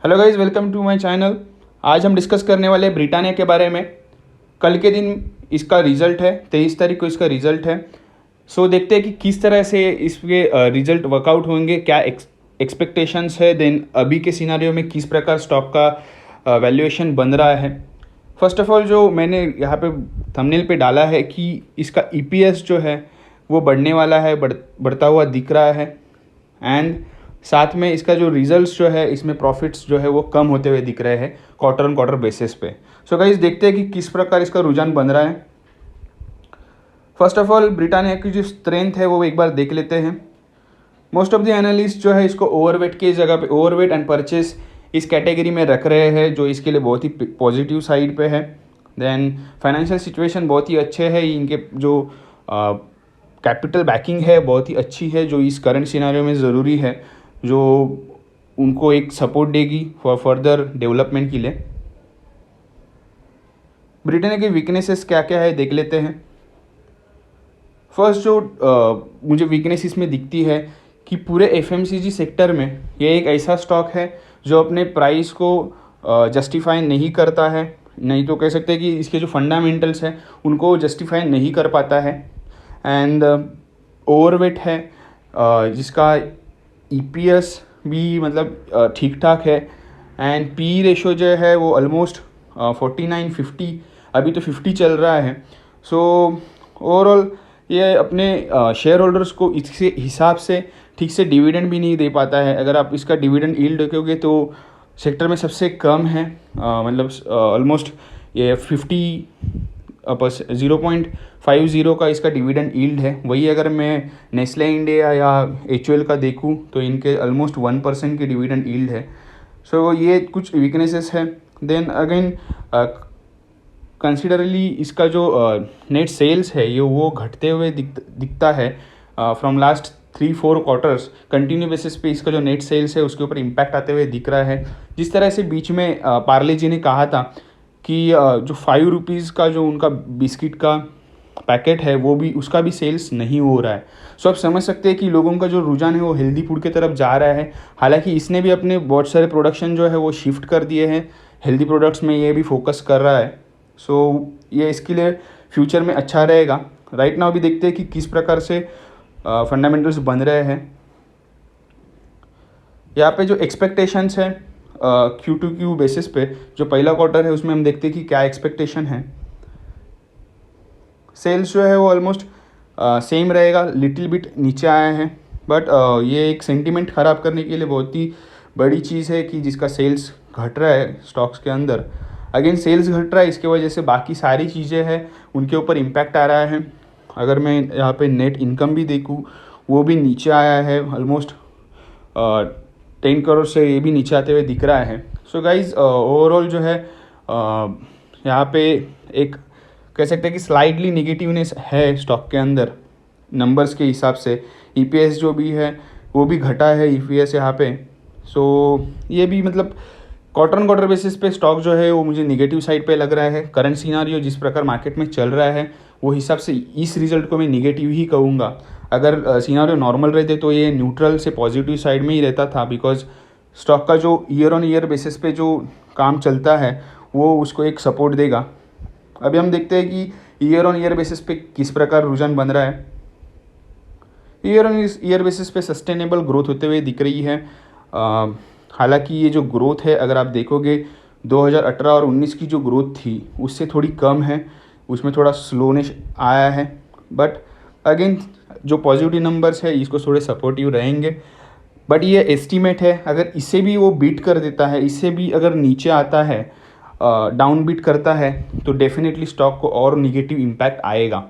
Hello guys, welcome to my channel. आज हम discuss करने वाले हैं ब्रिटानिया के बारे में। कल के दिन इसका रिज़ल्ट है, 23 तारीख को इसका रिज़ल्ट है। सो देखते हैं कि किस तरह से इसके रिज़ल्ट वर्कआउट होंगे, क्या एक्सपेक्टेशंस है, देन अभी के सिनारियो में किस प्रकार स्टॉक का वैल्यूएशन बन रहा है। फर्स्ट ऑफ ऑल जो मैंने यहाँ पे थंबनेल पे डाला है कि इसका ईपीएस जो है वो बढ़ने वाला है, बढ़ता हुआ दिख रहा है। एंड साथ में इसका जो रिजल्ट्स जो है, इसमें प्रॉफिट्स जो है वो कम होते हुए दिख रहे हैं क्वार्टर ऑन क्वार्टर बेसिस पे। सो गाइस देखते हैं कि किस प्रकार इसका रुझान बन रहा है। फर्स्ट ऑफ ऑल ब्रिटानिया की जो स्ट्रेंथ है वो एक बार देख लेते हैं। मोस्ट ऑफ द एनालिस्ट जो है इसको ओवरवेट की जगह पे ओवरवेट एंड परचेस इस कैटेगरी में रख रहे हैं, जो इसके लिए बहुत ही पॉजिटिव साइड पे है। देन फाइनेंशियल सिचुएशन बहुत ही अच्छे है, इनके जो कैपिटल बैकिंग है बहुत ही अच्छी है, जो इस करंट सिनारियो में ज़रूरी है, जो उनको एक सपोर्ट देगी फॉर फर्दर डेवलपमेंट के लिए। ब्रिटेन की वीकनेसेस क्या क्या है देख लेते हैं। फर्स्ट जो मुझे वीकनेस इसमें दिखती है कि पूरे एफएमसीजी सेक्टर में ये एक ऐसा स्टॉक है जो अपने प्राइस को जस्टिफाई नहीं करता है, नहीं तो कह सकते हैं कि इसके जो फंडामेंटल्स हैं उनको जस्टिफाई नहीं कर पाता है। एंड ओवरवेट है, जिसका ईपीएस भी मतलब ठीक ठाक है। एंड पी रेशो जो है वो ऑलमोस्ट 49-50, अभी तो 50 चल रहा है। सो ओवरऑल ये अपने शेयर होल्डर्स को इसके हिसाब से ठीक से डिविडेंड भी नहीं दे पाता है। अगर आप इसका डिविडेंड यील्ड देखोगे तो सेक्टर में सबसे कम है, मतलब ऑलमोस्ट ये 0.50 का इसका डिविडेंड यील्ड है। वही अगर मैं नेस्ले इंडिया या एचयूएल का देखूं तो इनके ऑलमोस्ट 1% की डिविडेंड यील्ड है। सो ये कुछ वीकनेसेस है। देन अगेन कंसिडरली इसका जो नेट सेल्स है ये वो घटते हुए दिखता है। From last 3-4 quarters continue basis पे इसका जो नेट सेल्स है उसके ऊपर इम्पैक्ट आते हुए दिख रहा है। जिस तरह से बीच में पार्ले जी ने कहा था कि जो 5 रुपीज़ का जो उनका बिस्किट का पैकेट है वो भी, उसका भी सेल्स नहीं हो रहा है। सो आप समझ सकते हैं कि लोगों का जो रुझान है वो हेल्दी फूड की तरफ जा रहा है। हालांकि इसने भी अपने बहुत सारे प्रोडक्शन जो है वो शिफ्ट कर दिए हैं हेल्दी प्रोडक्ट्स में, ये भी फोकस कर रहा है। सो ये इसके लिए फ्यूचर में अच्छा रहेगा। राइट नाउ भी देखते हैं कि किस प्रकार से फंडामेंटल्स बन रहे हैं। यहाँ पे जो एक्सपेक्टेशंस है Q2Q बेसिस पे, जो पहला क्वार्टर है उसमें हम देखते हैं कि क्या एक्सपेक्टेशन है। सेल्स जो है वो ऑलमोस्ट सेम रहेगा, लिटिल बिट नीचे आया है, बट ये एक सेंटीमेंट ख़राब करने के लिए बहुत ही बड़ी चीज़ है कि जिसका सेल्स घट रहा है स्टॉक्स के अंदर। अगेन सेल्स घट रहा है, इसके वजह से बाकी सारी चीज़ें हैं उनके ऊपर इम्पैक्ट आ रहा है। अगर मैं यहाँ पे नेट इनकम भी देखूँ वो भी नीचे आया है, ऑलमोस्ट 10 करोड़ से ये भी नीचे आते हुए दिख रहा है। सो गाइज ओवरऑल जो है यहाँ पे एक कह सकते हैं कि स्लाइडली निगेटिवनेस है स्टॉक के अंदर नंबर्स के हिसाब से। ईपीएस जो भी है वो भी घटा है ईपीएस यहाँ पे। सो ये भी मतलब क्वार्टर ऑन क्वार्टर बेसिस पे स्टॉक जो है वो मुझे निगेटिव साइड पे लग रहा है। करंट सिनारियो जिस प्रकार मार्केट में चल रहा है वो हिसाब से इस रिजल्ट को मैं निगेटिव ही कहूँगा। अगर सिनारियो नॉर्मल रहते तो ये न्यूट्रल से पॉजिटिव साइड में ही रहता था, बिकॉज स्टॉक का जो ईयर ऑन ईयर बेसिस पे जो काम चलता है वो उसको एक सपोर्ट देगा। अभी हम देखते हैं कि ईयर ऑन ईयर बेसिस पे किस प्रकार रुझान बन रहा है। ईयर ऑन ईयर बेसिस पे सस्टेनेबल ग्रोथ होते हुए दिख रही है। हालांकि ये जो ग्रोथ है अगर आप देखोगे 2018 और 19 की जो ग्रोथ थी उससे थोड़ी कम है, उसमें थोड़ा स्लोनेस आया है। बट अगेन जो पॉजिटिव नंबर्स है इसको थोड़े सपोर्टिव रहेंगे। बट ये एस्टीमेट है, अगर इसे भी वो बीट कर देता है, इससे भी अगर नीचे आता है, डाउन बीट करता है, तो डेफिनेटली स्टॉक को और निगेटिव इम्पैक्ट आएगा।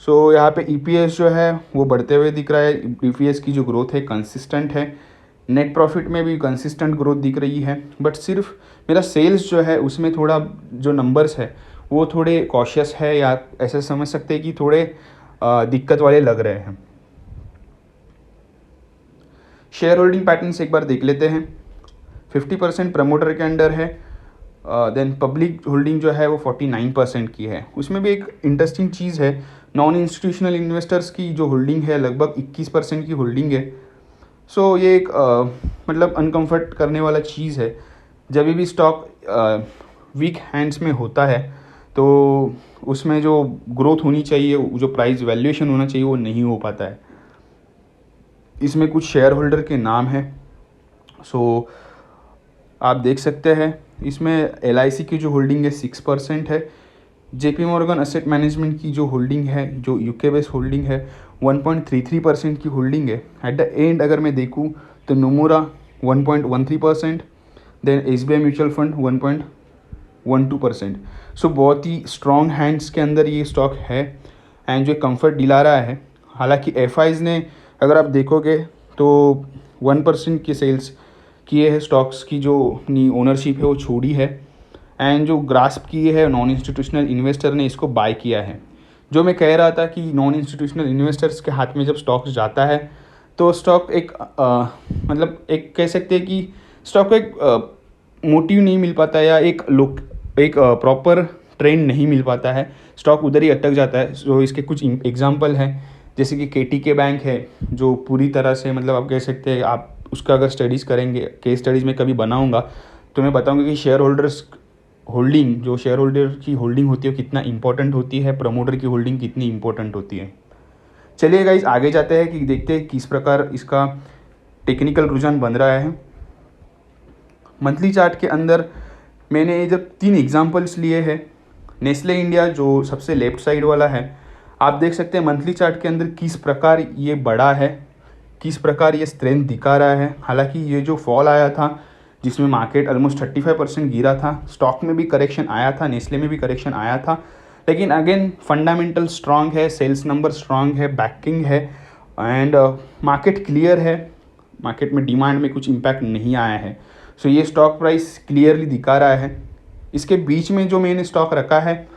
सो यहाँ पे ईपीएस जो है वो बढ़ते हुए दिख रहा है। ईपीएस की जो ग्रोथ है कंसिस्टेंट है, नेट प्रॉफिट में भी कंसिस्टेंट ग्रोथ दिख रही है। बट सिर्फ मेरा सेल्स जो है उसमें थोड़ा जो नंबर्स है वो थोड़े कॉशियस है, या ऐसे समझ सकते हैं कि थोड़े दिक्कत वाले लग रहे हैं। शेयर होल्डिंग पैटर्न्स एक बार देख लेते हैं। 50% प्रमोटर के अंडर है, देन पब्लिक होल्डिंग जो है वो 49% की है। उसमें भी एक इंटरेस्टिंग चीज़ है, नॉन इंस्टीट्यूशनल इन्वेस्टर्स की जो होल्डिंग है लगभग 21% की होल्डिंग है। सो ये एक मतलब अनकम्फर्ट करने वाला चीज़ है। जब भी स्टॉक वीक हैंड्स में होता है तो उसमें जो ग्रोथ होनी चाहिए, जो प्राइस वैल्यूएशन होना चाहिए, वो नहीं हो पाता है। इसमें कुछ शेयर होल्डर के नाम हैं। सो आप देख सकते हैं इसमें LIC की जो होल्डिंग है 6% है। JP मॉर्गन असेट मैनेजमेंट की जो होल्डिंग है, जो UK बेस होल्डिंग है, 1.33% की होल्डिंग है। एट द एंड अगर मैं देखूँ तो नोमोरा 1.13%, देन SBI म्यूचुअल फंड 1.12%। सो बहुत ही स्ट्रॉन्ग हैंड्स के अंदर ये स्टॉक है एंड जो कंफर्ट दिला रहा है। हालांकि FIs ने अगर आप देखोगे तो 1% के सेल्स किए हैं, स्टॉक्स की जो अपनी ओनरशिप है वो छोड़ी है एंड जो ग्रास्प किए है नॉन इंस्टीट्यूशनल इन्वेस्टर ने इसको बाय किया है। जो मैं कह रहा था कि नॉन इंस्टीट्यूशनल इन्वेस्टर्स के हाथ में जब स्टॉक जाता है तो स्टॉक एक मतलब एक कह सकते हैं कि स्टॉक को एक मोटिव नहीं मिल पाता या एक प्रॉपर ट्रेंड नहीं मिल पाता है, स्टॉक उधर ही अटक जाता है। जो इसके कुछ एग्जांपल हैं, जैसे कि KTK बैंक है जो पूरी तरह से मतलब आप कह सकते हैं, आप उसका अगर स्टडीज़ करेंगे, केस स्टडीज़ में कभी बनाऊंगा तो मैं बताऊंगा कि शेयर होल्डर्स होल्डिंग, जो शेयर होल्डर की होल्डिंग होती है कितना इंपॉर्टेंट होती है, प्रमोटर की होल्डिंग कितनी इंपॉर्टेंट होती है। चलिए गाइस आगे जाते हैं कि देखते हैं किस प्रकार इसका टेक्निकल रुझान बन रहा है। मंथली चार्ट के अंदर मैंने जब 3 एग्जांपल्स लिए हैं, नेस्ले इंडिया जो सबसे लेफ्ट साइड वाला है, आप देख सकते हैं मंथली चार्ट के अंदर किस प्रकार ये बड़ा है, किस प्रकार ये स्ट्रेंथ दिखा रहा है। हालांकि ये जो फॉल आया था जिसमें मार्केट ऑलमोस्ट 35% गिरा था, स्टॉक में भी करेक्शन आया था, नेस्ले में भी करेक्शन आया था, लेकिन अगेन फंडामेंटल स्ट्रांग है, सेल्स नंबर स्ट्रांग है, बैकिंग है एंड मार्केट क्लियर है, मार्केट में डिमांड में कुछ इम्पैक्ट नहीं आया है। सो ये स्टॉक प्राइस क्लियरली दिखा रहा है। इसके बीच में जो मैंने स्टॉक रखा है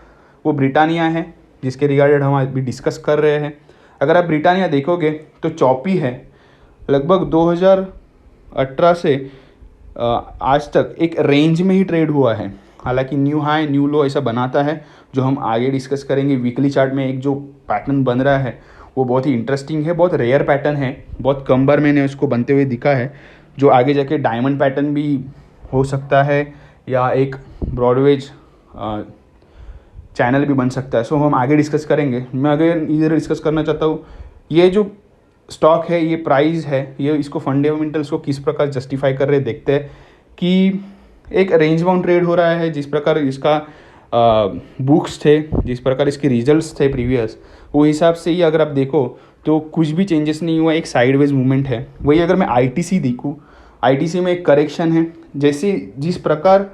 वो ब्रिटानिया है, जिसके रिगार्डेड हम अभी डिस्कस कर रहे हैं। अगर आप ब्रिटानिया देखोगे तो चौपी है, लगभग 2018 से आज तक एक रेंज में ही ट्रेड हुआ है। हालांकि न्यू हाई न्यू लो ऐसा बनाता है, जो हम आगे डिस्कस करेंगे। वीकली चार्ट में एक जो पैटर्न बन रहा है वो बहुत ही इंटरेस्टिंग है, बहुत रेयर पैटर्न है, बहुत कम बार मैंने उसको बनते हुए दिखा है, जो आगे जाके डायमंड पैटर्न भी हो सकता है या एक ब्रॉडवेज चैनल भी बन सकता है। सो हम आगे डिस्कस करेंगे। मैं अगर इधर डिस्कस करना चाहता हूँ, ये जो स्टॉक है, ये प्राइस है, ये इसको फंडामेंटल्स को किस प्रकार जस्टिफाई कर रहे हैं। देखते हैं कि एक रेंज बाउंड ट्रेड हो रहा है, जिस प्रकार इसका बुक्स थे, जिस प्रकार इसके रिजल्ट्स थे प्रीवियस, वो हिसाब से ही अगर आप देखो तो कुछ भी चेंजेस नहीं हुआ, एक साइडवेज मूवमेंट है। वही अगर मैं ITC देखूँ, ITC में एक करेक्शन है, जैसे जिस प्रकार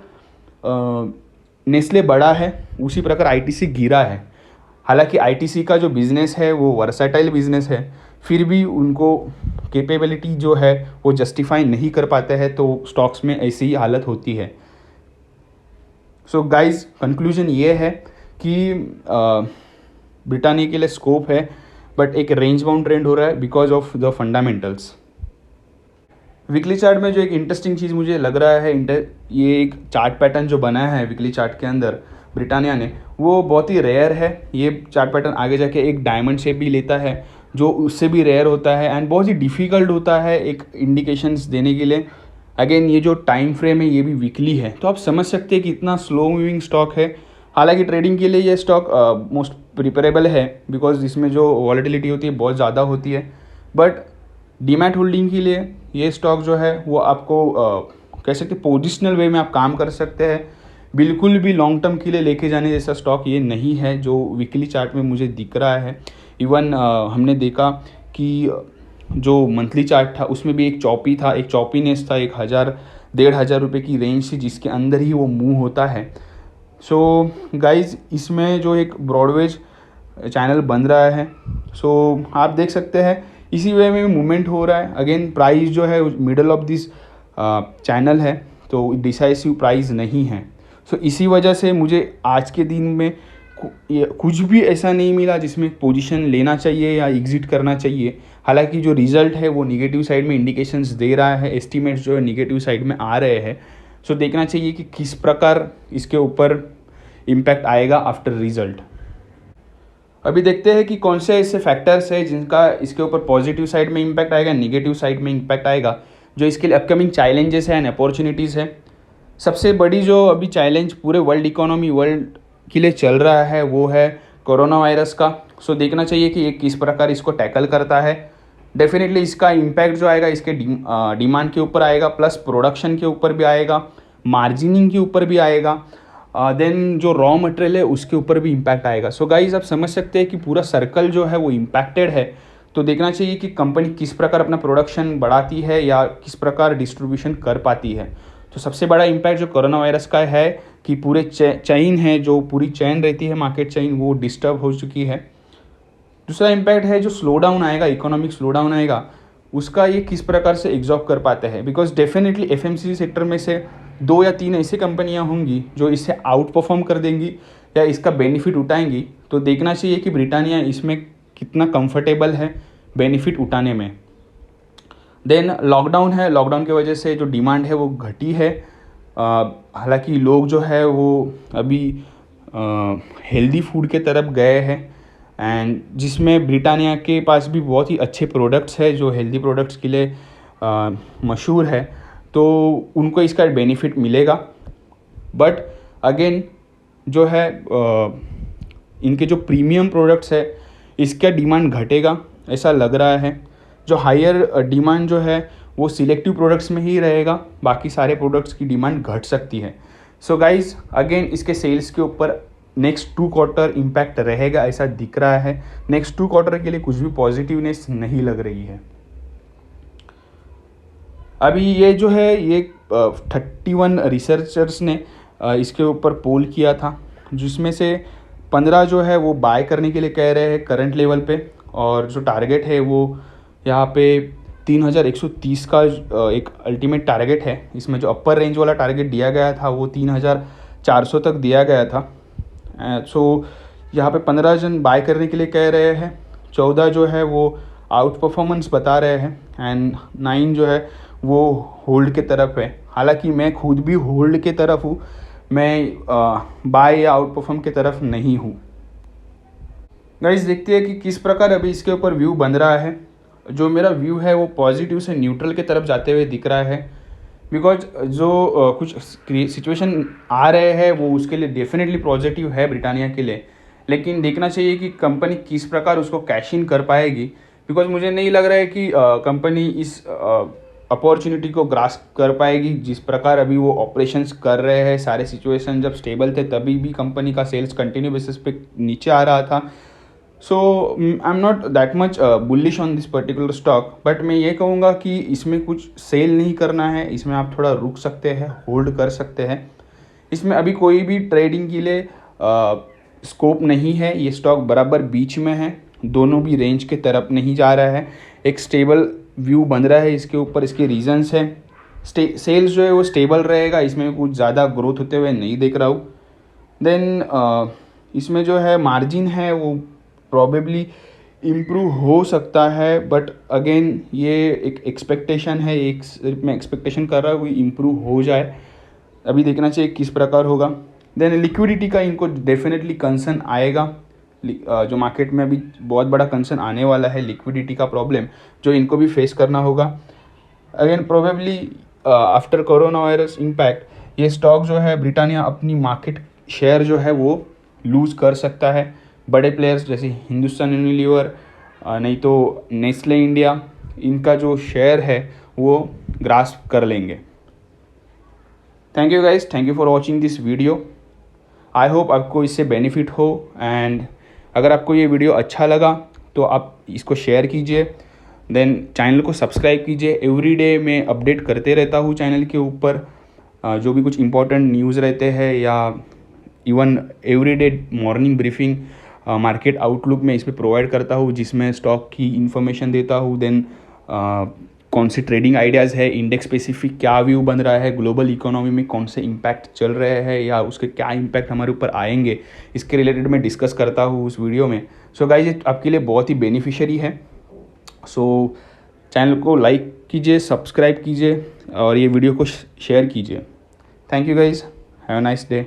नेस्ले बड़ा है उसी प्रकार ITC गिरा है। हालांकि ITC का जो बिज़नेस है वो वर्सटाइल बिज़नेस है, फिर भी उनको कैपेबिलिटी जो है वो जस्टिफाई नहीं कर पाते हैं, तो स्टॉक्स में ऐसी ही हालत होती है। सो गाइज कंक्लूजन ये है कि ब्रिटानिया के लिए स्कोप है, बट एक रेंज बाउंड ट्रेंड हो रहा है because of the fundamentals. Weekly chart में जो एक इंटरेस्टिंग चीज़ मुझे लग रहा है, ये एक चार्ट पैटर्न जो बनाया है वीकली चार्ट के अंदर ब्रिटानिया ने, वो बहुत ही रेयर है। ये चार्ट पैटर्न आगे जाके एक डायमंड शेप भी लेता है, जो उससे भी रेयर होता है एंड बहुत ही डिफ़िकल्ट होता है एक इंडिकेशंस देने के लिए। अगेन ये जो टाइम फ्रेम है ये भी वीकली है, तो आप समझ सकते हैं कि इतना स्लो मूविंग स्टॉक है। हालांकि ट्रेडिंग के लिए ये स्टॉक मोस्ट प्रिपेरेबल है बिकॉज इसमें जो वॉलेटिलिटी होती है बहुत ज़्यादा होती है, बट डीमैट होल्डिंग के लिए ये स्टॉक जो है वो आपको कह सकते पोजिशनल वे में आप काम कर सकते हैं। बिल्कुल भी लॉन्ग टर्म के लिए लेके जाने जैसा स्टॉक ये नहीं है जो वीकली चार्ट में मुझे दिख रहा है। इवन हमने देखा कि जो मंथली चार्ट था उसमें भी एक चौपी था, एक चौपीनेस था, 1000-1500 रुपये की रेंज थी जिसके अंदर ही वो मूव होता है। सो गाइज इसमें जो एक ब्रॉडवेज चैनल बन रहा है, सो आप देख सकते हैं इसी वे में मूवमेंट हो रहा है। अगेन प्राइस जो है मिडल ऑफ दिस चैनल है, तो डिसाइसिव प्राइस नहीं है। सो इसी वजह से मुझे आज के दिन में कुछ भी ऐसा नहीं मिला जिसमें पोजीशन लेना चाहिए या एग्जिट करना चाहिए। हालांकि जो रिजल्ट है वो निगेटिव साइड में इंडिकेशंस दे रहा है, एस्टिमेट्स जो है निगेटिव साइड में आ रहे हैं। सो देखना चाहिए कि किस प्रकार इसके ऊपर इम्पैक्ट आएगा आफ्टर रिजल्ट। अभी देखते हैं कि कौन से ऐसे फैक्टर्स है जिनका इसके ऊपर पॉजिटिव साइड में इम्पैक्ट आएगा, निगेटिव साइड में इम्पैक्ट आएगा, जो इसके लिए अपकमिंग चैलेंजेस हैं एंड अपॉर्चुनिटीज़ है। सबसे बड़ी जो अभी चैलेंज पूरे वर्ल्ड के लिए चल रहा है वो है कोरोना वायरस का। सो देखना चाहिए कि ये किस प्रकार इसको टैकल करता है। डेफिनेटली इसका इम्पैक्ट जो आएगा इसके डिमांड के ऊपर आएगा, प्लस प्रोडक्शन के ऊपर भी आएगा, मार्जिनिंग के ऊपर भी आएगा, देन जो रॉ मटेरियल है उसके ऊपर भी इम्पैक्ट आएगा। सो गाइज आप समझ सकते हैं कि पूरा सर्कल जो है वो इम्पैक्टेड है। तो देखना चाहिए कि कंपनी किस प्रकार अपना प्रोडक्शन बढ़ाती है या किस प्रकार डिस्ट्रीब्यूशन कर पाती है। तो सबसे बड़ा इम्पैक्ट जो कोरोना वायरस का है कि पूरे चेन है, जो पूरी चेन रहती है मार्केट चेन, वो डिस्टर्ब हो चुकी है। दूसरा इम्पैक्ट है जो स्लो डाउन आएगा, इकोनॉमिक स्लो डाउन आएगा, उसका ये किस प्रकार से एब्जॉर्ब कर पाते हैं। बिकॉज डेफिनेटली एफएमसीजी सेक्टर में से 2 या 3 ऐसी कंपनियां होंगी जो इससे आउट परफॉर्म कर देंगी या इसका बेनिफिट उठाएंगी। तो देखना चाहिए कि ब्रिटानिया इसमें कितना कंफर्टेबल है बेनिफिट उठाने में। देन लॉकडाउन है, लॉकडाउन की वजह से जो डिमांड है वो घटी है। हालांकि लोग जो है वो अभी हेल्दी फूड के तरफ गए हैं, एंड जिसमें ब्रिटानिया के पास भी बहुत ही अच्छे प्रोडक्ट्स है जो हेल्दी प्रोडक्ट्स के लिए मशहूर है। तो उनको इसका बेनिफिट मिलेगा। बट अगेन जो है इनके जो प्रीमियम प्रोडक्ट्स है इसका डिमांड घटेगा ऐसा लग रहा है। जो हायर डिमांड जो है वो सिलेक्टिव प्रोडक्ट्स में ही रहेगा, बाकी सारे प्रोडक्ट्स की डिमांड घट सकती है। सो गाइज अगेन इसके सेल्स के ऊपर नेक्स्ट 2 क्वार्टर इम्पैक्ट रहेगा ऐसा दिख रहा है। नेक्स्ट 2 क्वार्टर के लिए कुछ भी पॉजिटिवनेस नहीं लग रही है। अभी ये जो है ये 31 रिसर्चर्स ने इसके ऊपर पोल किया था, जिसमें से 15 जो है वो बाय करने के लिए कह रहे हैं करंट लेवल पे, और जो टारगेट है वो यहाँ पे 3130 का एक अल्टीमेट टारगेट है। इसमें जो अपर रेंज वाला टारगेट दिया गया था वो 3400 तक दिया गया था। सो यहाँ पे 15 जन बाय करने के लिए कह रहे हैं, 14 जो है वो आउट परफॉर्मेंस बता रहे हैं, एंड 9 जो है वो होल्ड के तरफ है। हालांकि मैं खुद भी होल्ड के तरफ हूँ, मैं बाय या आउट परफॉर्म के तरफ नहीं हूँ। गाइस देखते हैं कि किस प्रकार अभी इसके ऊपर व्यू बन रहा है। जो मेरा व्यू है वो पॉजिटिव से न्यूट्रल की तरफ जाते हुए दिख रहा है। बिकॉज जो कुछ सिचुएशन आ रहे हैं वो उसके लिए डेफिनेटली पॉजिटिव है ब्रिटानिया के लिए, लेकिन देखना चाहिए कि कंपनी किस प्रकार उसको कैश इन कर पाएगी। बिकॉज मुझे नहीं लग रहा है कि कंपनी इस अपॉर्चुनिटी को ग्रास्प कर पाएगी। जिस प्रकार अभी वो ऑपरेशंस कर रहे हैं, सारे सिचुएशन जब स्टेबल थे तभी भी कंपनी का सेल्स कंटिन्यू बेसिस पे नीचे आ रहा था। So I am not that much bullish on this particular stock, but मैं ये कहूँगा कि इसमें कुछ सेल नहीं करना है, इसमें आप थोड़ा रुक सकते हैं, होल्ड कर सकते हैं। इसमें अभी कोई भी ट्रेडिंग के लिए स्कोप नहीं है। ये स्टॉक बराबर बीच में है, दोनों भी रेंज के तरफ नहीं जा रहा है। एक स्टेबल व्यू बन रहा है इसके ऊपर, इसके रीजंस हैं। सेल्स जो है वो स्टेबल रहेगा, इसमें कुछ ज़्यादा ग्रोथ होते हुए नहीं देख रहा हूँ। देन इसमें जो है मार्जिन है वो प्रॉबेबली इम्प्रूव हो सकता है, बट अगेन ये एक एक्सपेक्टेशन है, एक सिर्फ मैं एक्सपेक्टेशन कर रहा हूँ कि इम्प्रूव हो जाए। अभी देखना चाहिए किस प्रकार होगा। देन लिक्विडिटी का इनको डेफिनेटली कंसर्न आएगा। जो मार्केट में अभी बहुत बड़ा कंसर्न आने वाला है, लिक्विडिटी का प्रॉब्लम जो इनको भी फेस करना होगा। Again probably after corona virus impact ये स्टॉक जो है ब्रिटानिया अपनी मार्केट शेयर जो है वो लूज़ कर सकता है। बड़े प्लेयर्स जैसे हिंदुस्तान यूनिलीवर, नहीं तो नेस्ले इंडिया, इनका जो शेयर है वो ग्रास्प कर लेंगे। Thank you guys, thank you for watching this video. I hope आपको इससे बेनिफिट हो, एंड अगर आपको ये वीडियो अच्छा लगा तो आप इसको शेयर कीजिए। देन चैनल को सब्सक्राइब कीजिए। एवरीडे मैं अपडेट करते रहता हूँ चैनल के ऊपर, जो भी कुछ इंपॉर्टेंट न्यूज़ रहते हैं, या even everyday morning briefing market outlook में इस पर प्रोवाइड करता हूँ, जिसमें स्टॉक की इन्फॉर्मेशन देता हूँ। देन कौन सी ट्रेडिंग आइडियाज़ है, इंडेक्स स्पेसिफिक क्या व्यू बन रहा है, ग्लोबल इकोनॉमी में कौन से इम्पैक्ट चल रहे हैं या उसके क्या इम्पैक्ट हमारे ऊपर आएंगे, इसके रिलेटेड मैं डिस्कस करता हूँ उस वीडियो में। सो गाइज ये आपके लिए बहुत ही बेनिफिशियरी है। सो चैनल को लाइक कीजिए, सब्सक्राइब कीजिए और ये वीडियो को शेयर कीजिए। Thank you guys, have a nice day.